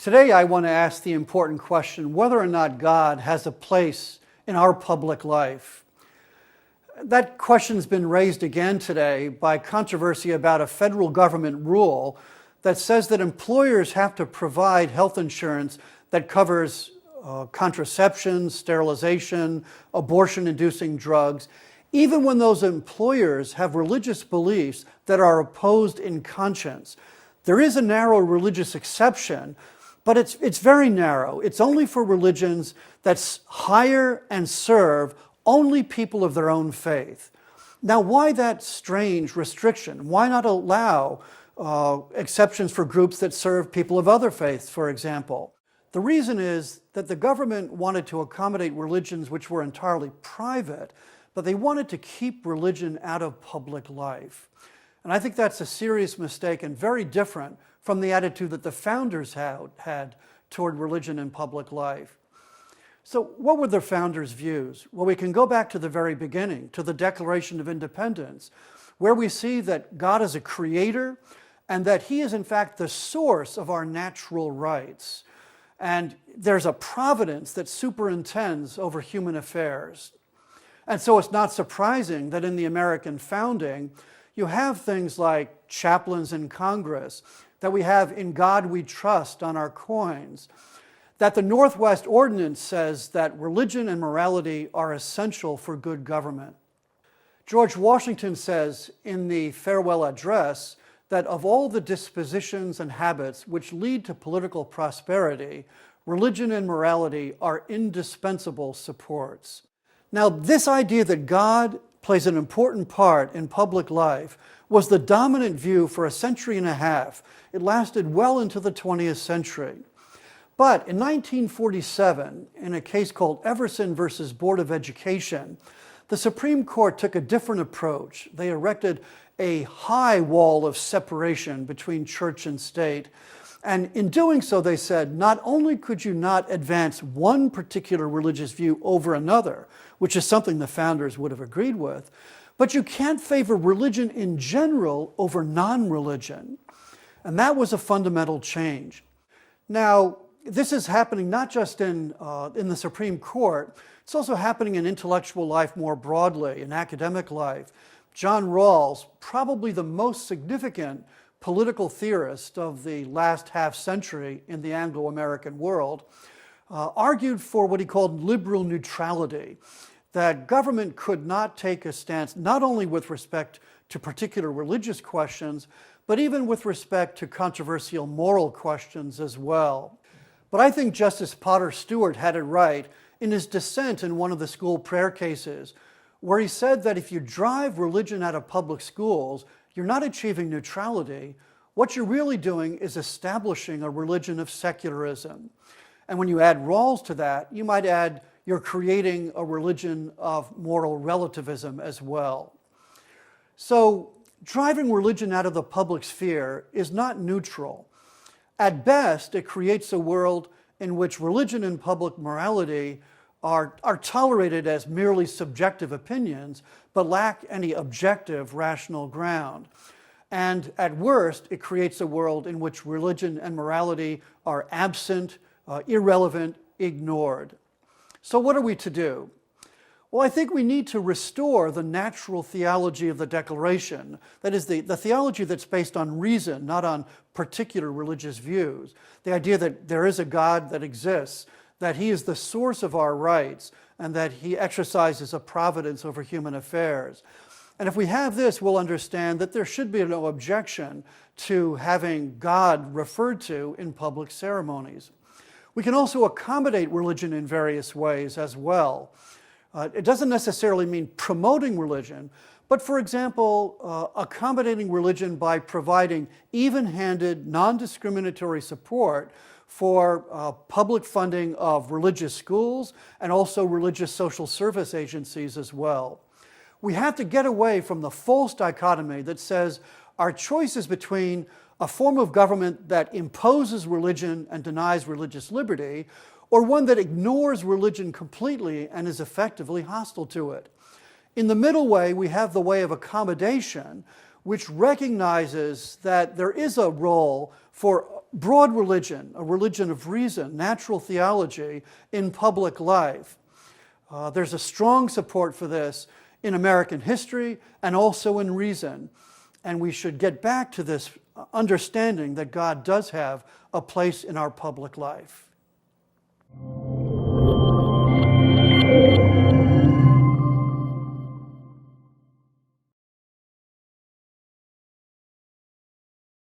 Today I want to ask the important question whether or not God has a place in our public life. That question's been raised again today by controversy about a federal government rule that says that employers have to provide health insurance that covers contraception, sterilization, abortion-inducing drugs, even when those employers have religious beliefs that are opposed in conscience. There is a narrow religious exception, but it's very narrow. It's only for religions that hire and serve only people of their own faith. Now, why that strange restriction? Why not allow exceptions for groups that serve people of other faiths, for example? The reason is that the government wanted to accommodate religions which were entirely private, but they wanted to keep religion out of public life. And I think that's a serious mistake and very different from the attitude that the founders had toward religion in public life. So what were the founders' views? Well, we can go back to the very beginning, to the Declaration of Independence, where we see that God is a creator and that he is in fact the source of our natural rights. And there's a providence that superintends over human affairs. And so it's not surprising that in the American founding, you have things like chaplains in Congress, that we have "In God We Trust" on our coins, that the Northwest Ordinance says that religion and morality are essential for good government. George Washington says in the farewell address that of all the dispositions and habits which lead to political prosperity, religion and morality are indispensable supports. Now, this idea that God plays an important part in public life was the dominant view for a century and a half. It lasted well into the 20th century. But in 1947, in a case called Everson versus Board of Education, the Supreme Court took a different approach. They erected a high wall of separation between church and state. And in doing so, they said, not only could you not advance one particular religious view over another, which is something the founders would have agreed with, but you can't favor religion in general over non-religion. And that was a fundamental change. Now, this is happening not just in the Supreme Court, it's also happening in intellectual life more broadly, in academic life. John Rawls, probably the most significant political theorist of the last half century in the Anglo-American world, argued for what he called liberal neutrality, that government could not take a stance not only with respect to particular religious questions, but even with respect to controversial moral questions as well. But I think Justice Potter Stewart had it right in his dissent in one of the school prayer cases, where he said that if you drive religion out of public schools, you're not achieving neutrality. What you're really doing is establishing a religion of secularism. And when you add Rawls to that, you might add you're creating a religion of moral relativism as well. So driving religion out of the public sphere is not neutral. At best, it creates a world in which religion and public morality are tolerated as merely subjective opinions, but lack any objective, rational ground. And at worst, it creates a world in which religion and morality are absent, irrelevant, ignored. So what are we to do? Well, I think we need to restore the natural theology of the Declaration. That is, the theology that's based on reason, not on particular religious views. The idea that there is a God that exists, that he is the source of our rights, and that he exercises a providence over human affairs. And if we have this, we'll understand that there should be no objection to having God referred to in public ceremonies. We can also accommodate religion in various ways as well. It doesn't necessarily mean promoting religion, but for example, accommodating religion by providing even-handed, non-discriminatory support for public funding of religious schools and also religious social service agencies as well. We have to get away from the false dichotomy that says our choice is between a form of government that imposes religion and denies religious liberty, or one that ignores religion completely and is effectively hostile to it. In the middle way, we have the way of accommodation, which recognizes that there is a role for broad religion, a religion of reason, natural theology in public life. There's a strong support for this in American history and also in reason. And we should get back to this understanding that God does have a place in our public life.